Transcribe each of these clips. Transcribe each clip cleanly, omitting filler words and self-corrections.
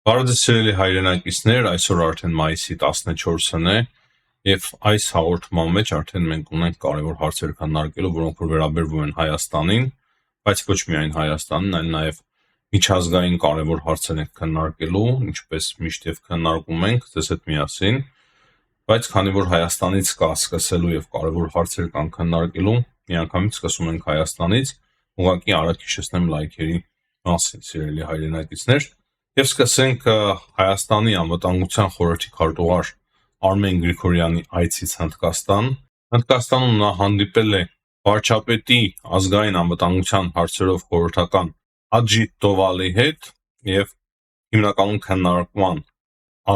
Բարոյցելի հայրենակիցներ, այսօր արդեն մայիսի 14-ն է եւ այս հաղորդման մեջ արդեն մենք ունենք կարևոր հարցեր քննարկելու, որոնք որ վերաբերվում են Հայաստանին, բայց ոչ միայն Հայաստանին, այլ նաեւ միջազգային կարևոր հարցեր ենք քննարկելու, ինչպես միշտ եւ քննարկում ենք ձեզ հետ միասին, բայց քանի որ Հայաստանից կա սկսելու եւ կարևոր հարցեր կան քննարկելու, միանգամից սկսում ենք Հայաստանից, ուղղակի արագ հիշեցնեմ լայքերի մասին, սիրելի հայրենակիցներ։ Եվ սկսենք Հայաստանի անվտանգության խորհրդի քարտուղար Արմեն Գրիգորյանի այցից Հնդկաստան։ Հնդկաստանում նա հանդիպել է վարչապետի ազգային անվտանգության հարցերով խորհրդական Աջիտ Դովալի հետ եւ հիմնականում քննարկման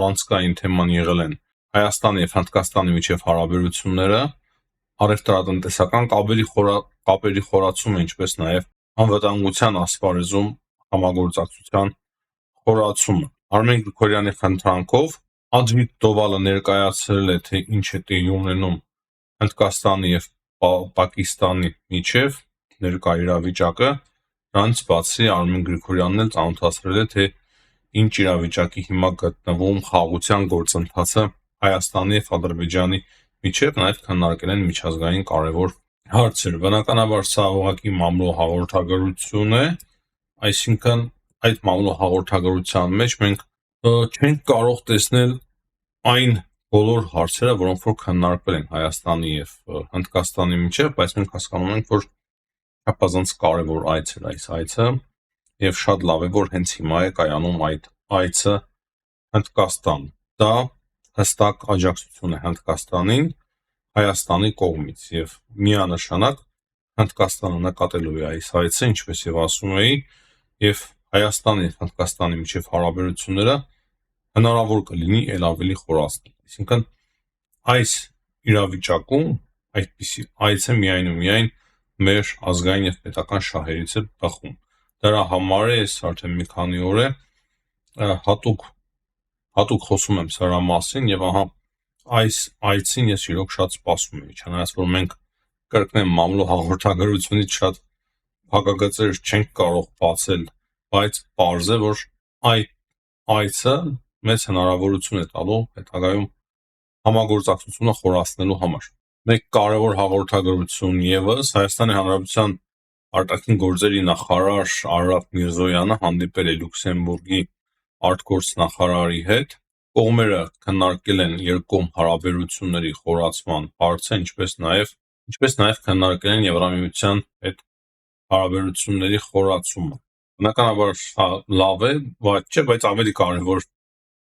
առանցքային թեման եղել են Հայաստանի եւ Հնդկաստանի միջև հարաբերությունները, առևտրատնտեսական կապերի խորացումը, ինչպես նաեւ անվտանգության ասպարեզում համագործակցության խորացումը։ Արմեն Գրիգորյանի խնդրանքով Աջիտ Դովալը ներկայացրել է, թե ինչ է տեղի ունենում Հնդկաստանի եւ Պակիստանի միջև ներկա իրավիճակը, դրանից բացի Արմեն Գրիգորյանն էլ ծանոթացրել է, թե ինչ իրավիճակի հիմա գտնվում խաղաղության գործընթացը Հայաստանի եւ Ադրբեջանի միջև, նաեւ քննարկել են միջազգային կարևոր հարցեր։ Բնականաբար սա ուղղակի մամլո հաղորդագրություն է, այսինքն այդ մամլո հաղորդագրության մեջ մենք չենք կարող տեսնել այն բոլոր հարցերը, որոնք որ քննարկվել են Հայաստանի եւ Հնդկաստանի միջև, բայց մենք հասկանում ենք, որ չափազանց կարևոր այց է այս այցը եւ շատ լավ է, որ հենց հիմա է կայանում այդ այցը Հնդկաստան։ Դա հստակ աջակցություն է Հնդկաստանին Հայաստանի կողմից եւ միանշանակ Հնդկաստանը նկատելու է այս այցը, ինչպես եւ ասում էի, եւ Հայաստանի եւ Հնդկաստանի միջև հարաբերությունները հնարավոր կլինի ել ավելի խորացնել։ Այսինքն այս իրավիճակում այդպիսի այցը միայն ու միայն մեր ազգային եւ պետական շահերից է բխում։ Դրա համար է ես արդեն մի քանի օր է հատուկ խոսում եմ սրա մասին եւ ահա այս այցին ես իրոք շատ սպասում եի, չնայած որ մենք կրկնեմ մամլո հաղորդագրությունից շատ փակագծեր չենք կարող բացել, բայց պարզ է, որ այդ այցը մեծ հնարավորություն է տալու հետագայում համագործակցությունը խորացնելու համար։ Մեկ կարևոր հաղորդագրություն եւս Հայաստանի Հանրապետության արտաքին գործերի նախարար Արաֆ Միրզոյանը հանդիպել է Լյուքսեմբուրգի արտգործնախարարի հետ։ Կողմերը քննարկել են երկկողմ հարաբերությունների խորացման հարցը, ինչպես նաեւ քննարկել են Եվրամիության հետ հարաբերությունների խորացումը։ Բնականաբար լավ է, բայց ավելի կարևոր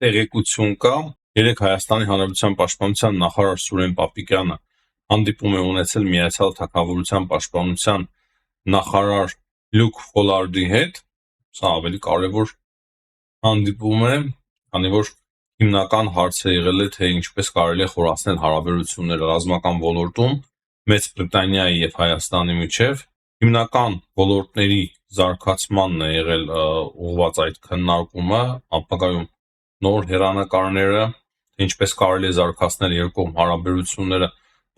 տեղեկություն կա։ Երեք Հայաստանի Հանրապետության պաշտպանության նախարար Սուրեն Պապիկյանը հանդիպում է ունեցել Միացյալ Թագավորության պաշտպանության նախարար Լյուկ Ֆոլարդի հետ։ Սա ավելի կարևոր հանդիպում է, քանի որ հիմնական հարցը եղել է, թե ինչպես կարելի է խորացնել հարաբերությունները ռազմական ոլորտում Մեծ Բրիտանիայի եւ Հայաստանի միջև։ Հիմնական ոլորտների զարգացմանն է եղել ուղղված այդ քննարկումը, ապագայում նոր հեռանկարները, թե ինչպես կարելի է զարգացնել երկկողմ հարաբերությունները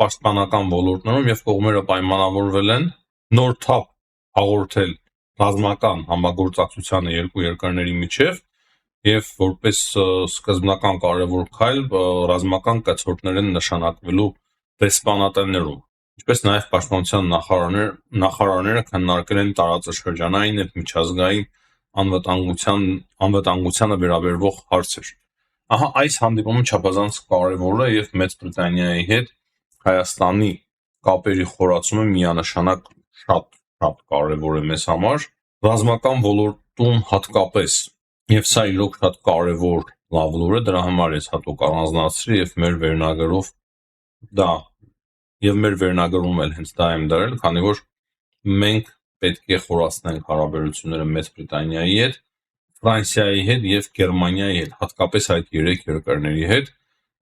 պաշտպանական ոլորտներում եւ կողմերը պայմանավորվել են նոր թափ հաղորդել ռազմական համագործակցությանը երկու երկրների միջև եւ որպես սկզբնական կարևոր քայլ ռազմական կցորդներ են նշանակվելու դեսպանատներում, ինչպես նաեւ պաշտպանության նախարարները քննարկել են տարածաշրջանային եւ միջազգային անվտանգությանը վերաբերող հարցեր։ Ահա այս հանդիպումը չափազանց կարևոր է եւ Մեծ Բրիտանիայի հետ Հայաստանի կապերի խորացումը միանշանակ շատ կարևոր է մեզ համար ռազմական ոլորտում հատկապես, եւ սա իրոք շատ կարևոր լավ լուր է, դրա համար ես հատուկ առանձնացրի եւ մեր վերնագրում էլ հենց դա եմ դրել, քանի որ մենք պետք է խորացնենք հարաբերությունները Մեծ Բրիտանիայի հետ, Ֆրանսիայի հետ եւ Գերմանիայի հետ, հատկապես այդ երեք երկրների հետ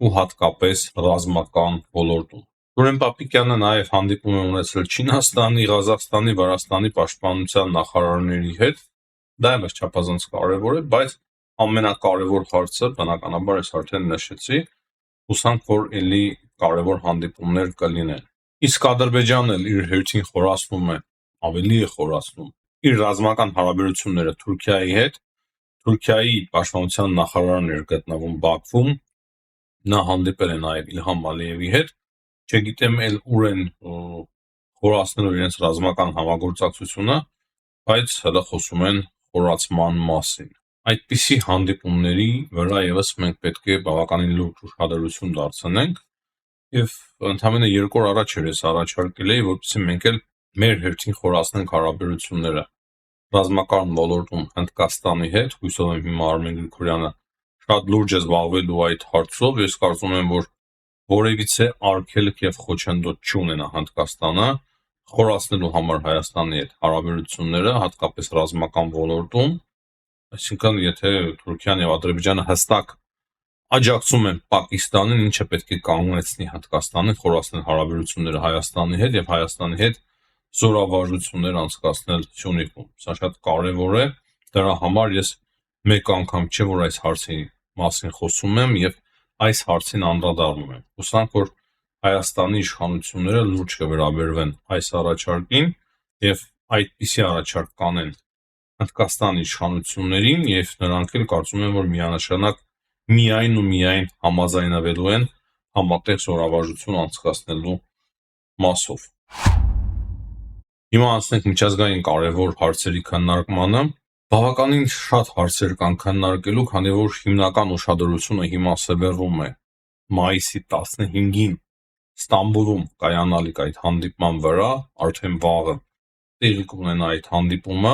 ու հատկապես ռազմական ոլորտում։ Սուրեն Պապիկյանը նաեւ հանդիպում է ունեցել Չինաստանի, Ղազախստանի, Վրաստանի պաշտպանության նախարարների հետ։ Դա էլ չափազանց կարևոր է, բայց ամենակարևոր հարցը բնականաբար ես արդեն նշեցի, հուսանք որ ելի կարևոր հանդիպումներ կլինեն։ Իսկ Ադրբեջանն էլ իր հերթին խորացնում է, ավելի է խորացնում իր ռազմական հարաբերությունները Թուրքիայի հետ։ Թուրքիայի պաշտպանության նախարարն էր գտնվում Բաքվում, նա հանդիպել է նաև Իլհամ Ալիևի հետ, չգիտեմ էլ ուր են խորացնելու իրենց ռազմական համագործակցությունը, բայց հələ խոսում են խորացման մասին։ Այդպիսի հանդիպումների վրա եւս մենք պետք է բավականին լուրջ ուշադրություն դարձնենք եւ ընդամենը 2 օր առաջ էր ես առաջարկել էի, որպեսզի մենք էլ մեր հերթին խորացնենք հարաբերությունները ռազմական ոլորտում Հնդկաստանի հետ, հույսով եմ հիմա Արմեն Գրիգորյանը շատ լուրջ է զբաղվելու այդ հարցով, ես կարծում եմ, որ որևիցե արգելք եւ խոչընդոտ չունենա Հնդկաստանը խորացնելու համար Հայաստանի հետ հարաբերությունները, հատկապես ռազմական ոլորտում, այսինքն եթե Թուրքիան եւ Ադրբեջանը հստակ աջակցում են Պակիստանին, ինչը պետք է կանգնեցնի Հնդկաստանին խորացնել հարաբերությունները Հայաստանի հետ եւ Հայաստանի հետ զորավարժություններ անցկացնել Սյունիքում։ Սա շատ կարեւոր է, դրա համար ես մեկ անգամ չէ որ այս հարցի մասին խոսում եմ եւ այս հարցին անդրադառնում եմ։ Հուսանք որ Հայաստանի իշխանությունները լուրջ կվերաբերվեն այս առաջարկին եւ այդպիսի առաջարկ կանեն Հնդկաստանի իշխանություններին եւ նրանք էլ կարծում եմ որ միանշանակ միայն ու միայն համաձայնվելու են համատեղ զորավարժություն անցկացնելու մասով։ Հիմա անցնենք միջազգային կարևոր հարցերի քննարկմանը։ Բավականին շատ հարցեր կան քննարկելու, քանի որ հիմնական ուշադրությունը հիմա սևեռվում է մայիսի 15-ին Ստամբուլում կայանալիք այդ հանդիպման վրա, արդեն վաղը տեղի կունենա այդ հանդիպումը,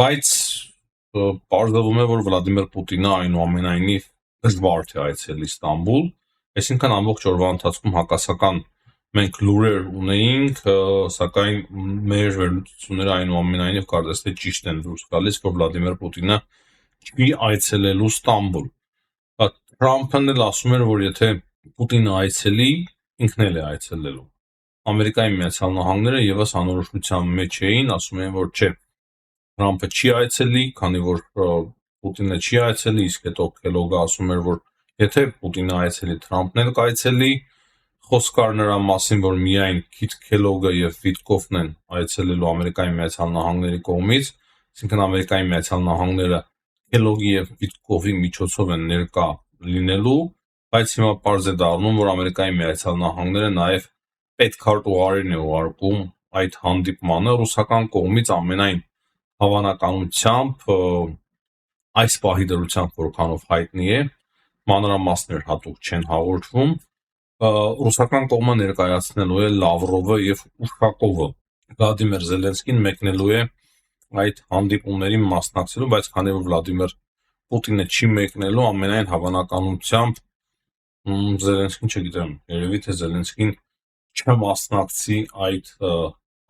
բայց պարզվում է, որ Վլադիմիր Պուտինը այնուամենայնիվ դժվար թե այցելի Ստամբուլ, այսինքն ամբողջ օրվա ընթացքում հակասական մենք լուրեր ունեինք, սակայն մեր վերլուծությունները այնուամենայնիվ կարծես թե ճիշտ են դուրս գալիս, որ Վլադիմիր Պուտինը չի այցելելու Ստամբուլ։ Թրամփն էլ ասում էր, որ եթե Պուտինը այցելի, ինքն էլ է այցելելու։ Ամերիկայի Միացյալ Նահանգները եւս անորոշության մեջ էին, ասում են, որ չէ, Թրամփը չի այցելի, քանի որ Պուտինը չի այցելի, իսկ հետո Քելոգը ասում էր, որ եթե Պուտինը այցելի, Թրամփն էլ կայցելի, խոսք կար նրա մասին, որ միայն Քիթ Քելոգը եւ Վիտկոֆն են այցելելու Ամերիկայի Միացյալ Նահանգների կողմից, այսինքն Ամերիկայի Միացյալ Նահանգները Քելոգի եւ Վիտկոֆի միջոցով են ներկա լինելու, բայց հիմա պարզ է դառնում, որ Ամերիկայի Միացյալ Նահանգները նաեւ պետքարտուղարին է ուղարկում այդ հանդիպմանը ռուսական կողմից ամենայն հավանականությամբ այս պահի դրությամբ որքանով հայտնի է, մանրամասներ հատուկ չեն հաղորդվում, ռուսական կողմը ներկայացնելու է Լավրովը եւ Ուշակովը։ Վլադիմիր Զելենսկին մեկնելու է այդ հանդիպումներին մասնակցելու, բայց քանի որ Վլադիմիր Պուտինը չի մեկնելու, ամենայն հավանականությամբ Զելենսկին չգիտեմ, երևի թե Զելենսկին չմասնակցի այդ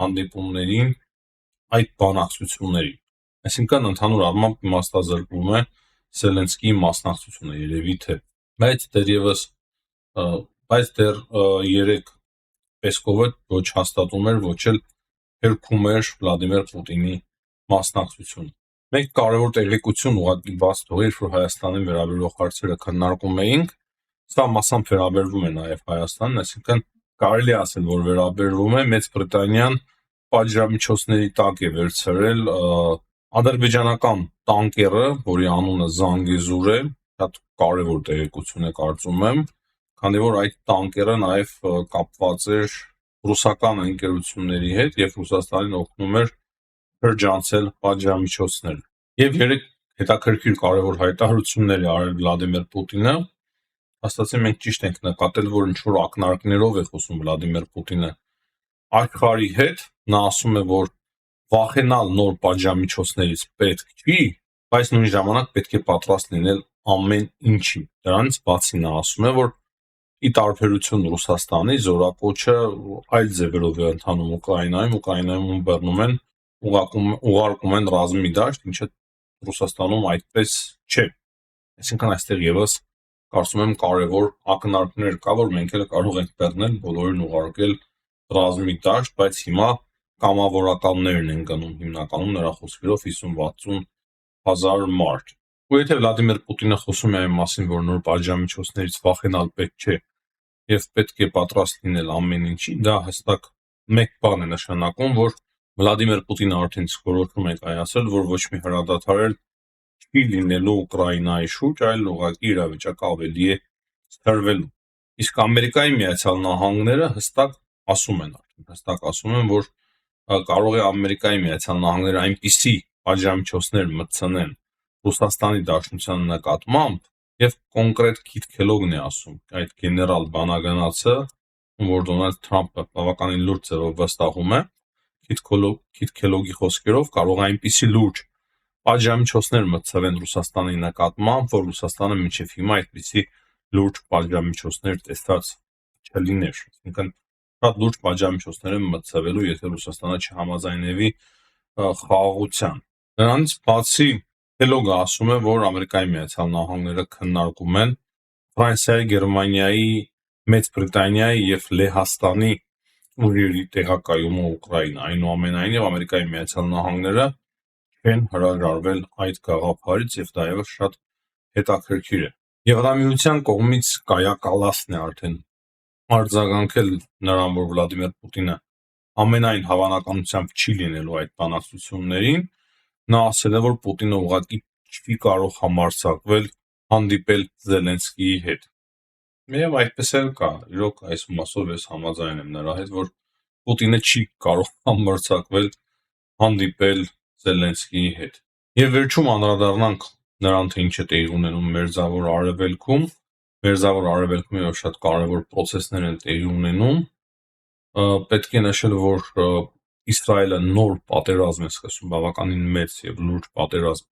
հանդիպումներին, այդ բանակցություններին։ Այսինքն ընդհանուր առմամբ իմաստազրկվում է Զելենսկիի մասնակցությունը երևի թե, բայց դեռ երեք Պեսկովը ոչ հաստատում էր, ոչ էլ հերքում էր Վլադիմիր Պուտինի մասնակցությունը։ Մենք կարևոր տեղեկություն ուղղակի բաց թողեր, որ Հայաստանին վերաբերող հարցերը քննարկում էինք, սա մասամբ վերաբերվում է նաև Հայաստանին, այսինքն կարելի է ասել, որ վերաբերվում է Մեծ Բրիտանիան պատժամիջոցների տակ է վերցրել ադրբեջանական տանկերը, որի անունը Զանգեզուր է, շատ կարևոր տեղեկություն է կարծում եմ, քանի որ այդ տանկերը նաև կապված էր ռուսական ընկերությունների հետ եւ Ռուսաստանին օգնում էր շրջանցել պատժամիջոցներ։ Եվ երեք հետաքրքիր կարևոր հայտարարություններ է արել Վլադիմիր Պուտինը, հաստատին մենք ճիշտ ենք նկատել, որ ինչ-որ ակնարկներով է խոսում Վլադիմիր Պուտինը աշխարհի հետ, նա ասում է, որ վախենալ նոր պատժամիջոցներից պետք չի, բայց նույն ժամանակ պետք է պատրաստ լինել ամեն ինչի։ Դրանից բացի նա ասում է, որ ի տարբերություն Ռուսաստանի զորակոչը այլ ձևերով է ընթանում Ուկրաինայում բռնում են, ուղարկում են ռազմի դաշտ, ինչը Ռուսաստանում այդպես չէ։ Այսինքն այստեղ եւս կարծում եմ կարևոր ակնարկներ կա, որ մենք էլ կարող ենք բռնել, բոլորին ուղարկել ռազմի դաշտ, բայց հիմա կամավորականներն են գնում հիմնականում նրա խոսքերով 50-60 հազար մարդ։ Ու եթե Վլադիմիր Պուտինը խոսում է այն մասին, որ նոր պատժամիջոցներից վախենալ պետք չէ եւ պետք է պատրաստ լինել ամեն ինչի, դա հստակ մեկ բան է նշանակում, որ Վլադիմիր Պուտինը արդեն որոշում է կայացրել, որ ոչ մի հրադադար չի լինելու Ուկրաինայի շուրջ, այլ ուղղակի իրավիճակը ավելի է սրվելու։ Իսկ Ամերիկայի Միացյալ Նահանգները հստակ ասում են, որ կարող է Ամերիկայի Միացյալ Նահանգները այնպիսի պատժամիջոցներ մտցնեն Ռուսաստանի Դաշնության նկատմամբ, եւ կոնկրետ Քիթ Քելոգն է ասում, այդ գեներալ բանագնացը, որ Դոնալդ Թրամփը բավականին լուրջ ձևով վստահում է, Քիթ Քելոգի խոսքերով կարող է այնպիսի լուրջ պատժամիջոցներ մտցվեն Ռուսաստանի նկատմամբ, որ Ռուսաստանը մինչև հիմա այդպիսի լուրջ պատժամիջոցներ տեսած չլիներ, այսինքն շատ լուրջ պատժամիջոցներ են մտցվելու, եթե Ռուսաստանը չհամաձայնվի խաղաղության։ Նրանից բացի Քելոգը ասում է, որ Ամերիկայի Միացյալ Նահանգները քննարկում են Ֆրանսիայի, Գերմանիայի, Մեծ Բրիտանիայի եւ Լեհաստանի ուժերի տեղակայումը Ուկրաինա։ Այնուամենայնիվ Ամերիկայի Միացյալ Նահանգները չեն հրաժարվել այդ գաղափարից եւ դա եւս շատ հետաքրքիր է։ Եվրամիության կողմից Կայա Կալասն է արդեն արձագանքել նրան, որ Վլադիմիր Պուտինը ամենայն հավանականությամբ չի լինելու այդ բանակցություններին։ Նա ասել է, որ Պուտինը ուղղակի չի կարող համարձակվել հանդիպել Զելենսկիի հետ։ Եվ այդպես էլ կա, իրոք այս մասով ես համաձայն եմ նրա հետ, որ Պուտինը չի կարող համարձակվել հանդիպել Զելենսկիի հետ։ Եվ վերջում անդրադառնանք նրան, թե ինչ է տեղի ունենում Մերձավոր Արևելքում։ Մերձավոր Արևելքում եւ շատ կարևոր process-ներ են տեղի ունենում։ Պետք է նշել, որ Իսրայելը նոր պատերազմ է սկսում, բավականին մեծ եւ լուրջ պատերազմ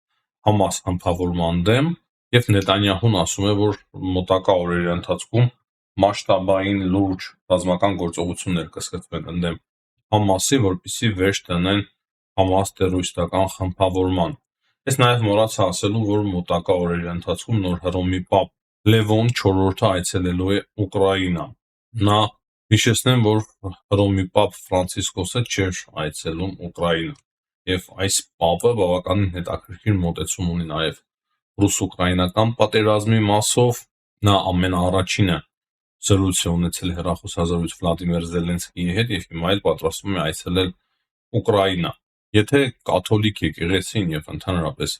Համաս համբավորման դեմ, եւ Նետանյահուն ասում է, որ մոտակա օրերի ընթացքում մասշտաբային լուրջ ռազմական գործողություններ կսկսվեն ընդդեմ Համասի, որպեսզի վերջ տնեն Համաս տերորիստական խմբավորման։ Ես նաեւ մոռացա ասելու, որ մոտակա օրերի ընթացքում նոր Հռոմի Պապ Լևոն IV-ը այցելելու է Ուկրաինա։ Նա հիշեցնեմ, որ Հռոմի Պապ Ֆրանցիսկոսը չէր այցելում Ուկրաինա, եւ այս Պապը բավականին հետաքրքիր մոտեցում ունի նաեւ ռուս-ուկրաինական պատերազմի մասով։ Նա ամենաառաջինը զրույց է ունեցել հեռախոսազրույց Վլադիմիր Զելենսկիի հետ եւ հիմա էլ պատրաստվում է այցելել Ուկրաինա։ Եթե կաթոլիկ եկեղեցին եւ ընդհանրապես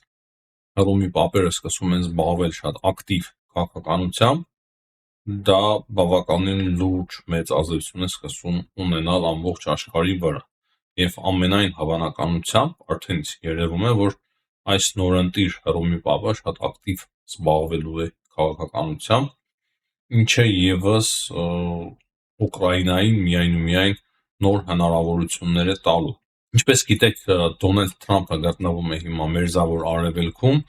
Հռոմի Պապերը սկսում են զբաղվել շատ ակտիվ քաղաքականությամբ, դա բավականին լուրջ մեծ ազդեցություն է սկսում ունենալ ամբողջ աշխարհի վրա եւ ամենայն հավանականությամբ արդեն երևում է, որ այս նորընտիր Հռոմի Պապը շատ ակտիվ զբաղվելու է քաղաքականությամբ, ինչը եւս Ուկրաինային միայն նոր հնարավորություններ է տալու։ Ինչպես գիտեք, Դոնալդ Թրամփը գտնվում է հիմա Մերձավոր Արևելքում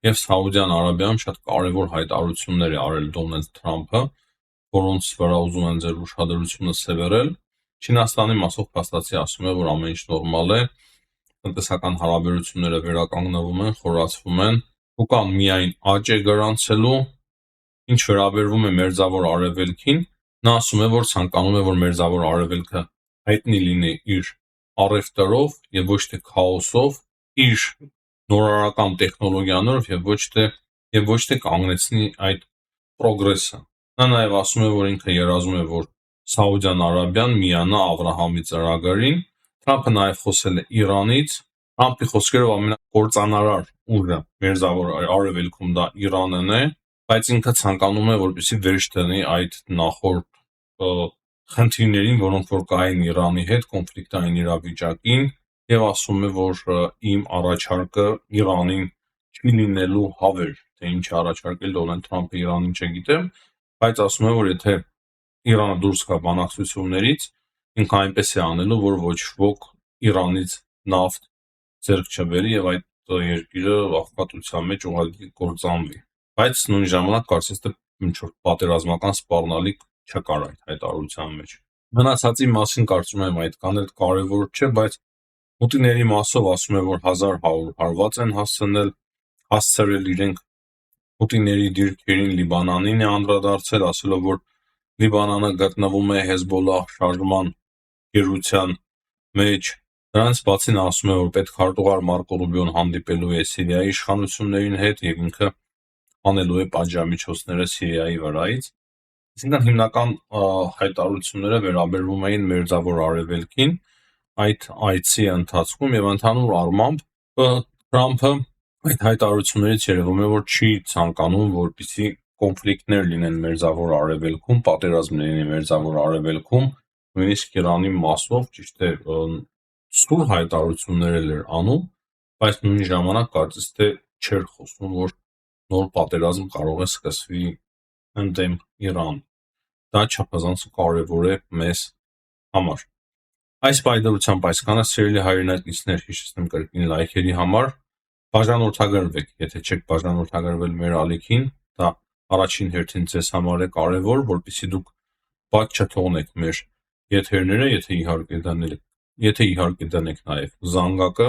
եւ Սաուդյան Արաբիայում շատ կարեւոր հայտարարություններ է արել Դոնալդ Թրամփը, որոնց վրա ուզում են ձեր ուշադրությունը սևեռել։ Չինաստանի մասով փաստացի ասում է, որ ամեն ինչ նորմալ է, տնտեսական հարաբերությունները վերականգնվում են, խորացվում են, ու կան միայն աճ է գրանցելու։ Ինչ վերաբերվում է Մերձավոր Արևելքին, նա ասում է, որ ցանկանում է, որ Մերձավոր Արևելքը հայտնի լինի իր առևտրով եւ ոչ թե քաոսով, իր նորարարական տեխնոլոգիաներով եւ ոչ թե կանգնեցնի այդ պրոգրեսը։ Նա նաեւ ասում է, որ ինքը երազում է, որ Սաուդյան Արաբիան միանա Աբրահամի ծրագրին։ Թրամփը նաեւ խոսել է Իրանից։ Թրամփի խոսքերով ամենակործանարար ուժը Մերձավոր Արևելքում դա Իրանն է, բայց ինքը ցանկանում է, որպեսզի վերջ դնի այդ նախորդ խնդիրներին, որոնք որ կային Իրանի հետ կոնֆլիկտային իրավիճակին, եւ ասում է, որ իմ առաջարկը Իրանին չի լինելու հավեր, թե ինչ առաջարկել Դոնալդ Թրամփը Իրանին չգիտեմ, բայց ասում է, որ եթե Իրանը դուրս գա բանակցություններից, ինքը այնպես է անելու, որ ոչ ոք Իրանից նավթ ձեռք չբերի եւ այդ երկիրը աղքատության մեջ ուղղակի կործանվի։ Բայց նույն ժամանակ կարծես թե ինչ որ պատերազմական սպառնալիք չկար այդ հայտարարության մեջ։ Մնացածի մասին կարծում եմ այդքան էլ կարևոր չէ, բայց մուտիների մասով ասում է, որ 1100 հարված են հասցրել իրենք մուտիների դիրքերին, Լիբանանին է անդրադարձել, ասելով, որ Լիբանանը գտնվում է Հեզբոլլահ շարժման գերության մեջ։ Դրանից բացի նա ասում է, որ պետքարտուղար Մարկո Ռուբիոն հանդիպելու է Սիրիայի իշխանություններին հետ եւ ինքը անելու է պատժամիջոցները Սիրիայի վրայից։ Այսինքն հիմնական հայտարարությունները վերաբերվում էին Մերձավոր Արևելքին այդ այցի ընթացքում եւ ընդհանուր առմամբ Թրամփը Այդ հայտարարություններից երևում է, որ չի ցանկանում, որպեսզի կոնֆլիկտներ լինեն Մերձավոր Արևելքում, պատերազմ լինի Մերձավոր Արևելքում, նույնիսկ Իրանի մասով, ճիշտ է, սուր հայտարարություններ էր անում, բայց նույն ժամանակ կարծես թե չէր խոսում, որ նոր պատերազմ կարող է սկսվի ընդդեմ Իրանի։ Դա չափազանց կարևոր է մեզ համար։ Այս պայմանությամբ այսքանը, սիրելի հայրենակիցներ, հիշեցնեմ կրկին լայքերի համար, բաժանորդագրվեք, եթե չեք բաժանորդագրվել մեր ալիքին, դա առաջին հերթին ձեզ համար է կարևոր, որպեսզի դուք բաց չթողնեք մեր եթերները, եթե իհարկե դնեք նաև զանգակը,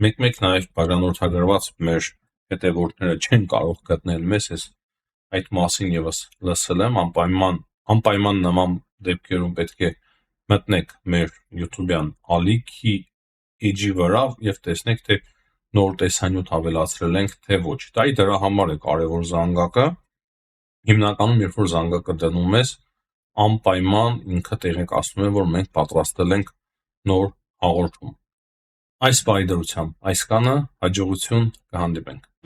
մեկ-մեկ նաև բաժանորդագրված մեր հետևորդները չեն կարող գտնել մեզ, այդ մասին եւս լսել եմ, անպայման նման դեպքերում պետք է մտնեք մեր YouTube-յան ալիքի էջի վրա եւ տեսնեք, թե նոր տեսանյութ ավելացրել ենք, թե ոչ։ Դրա համար է կարևոր զանգակը։ Հիմնականում, երբ որ զանգակը դնում ես, անպայման ինքը տեղեկացնում է, որ մենք պատրաստել ենք նոր հաղորդում։ Այս պայմանությամբ այսքանը, հաջողություն, կհանդիպենք։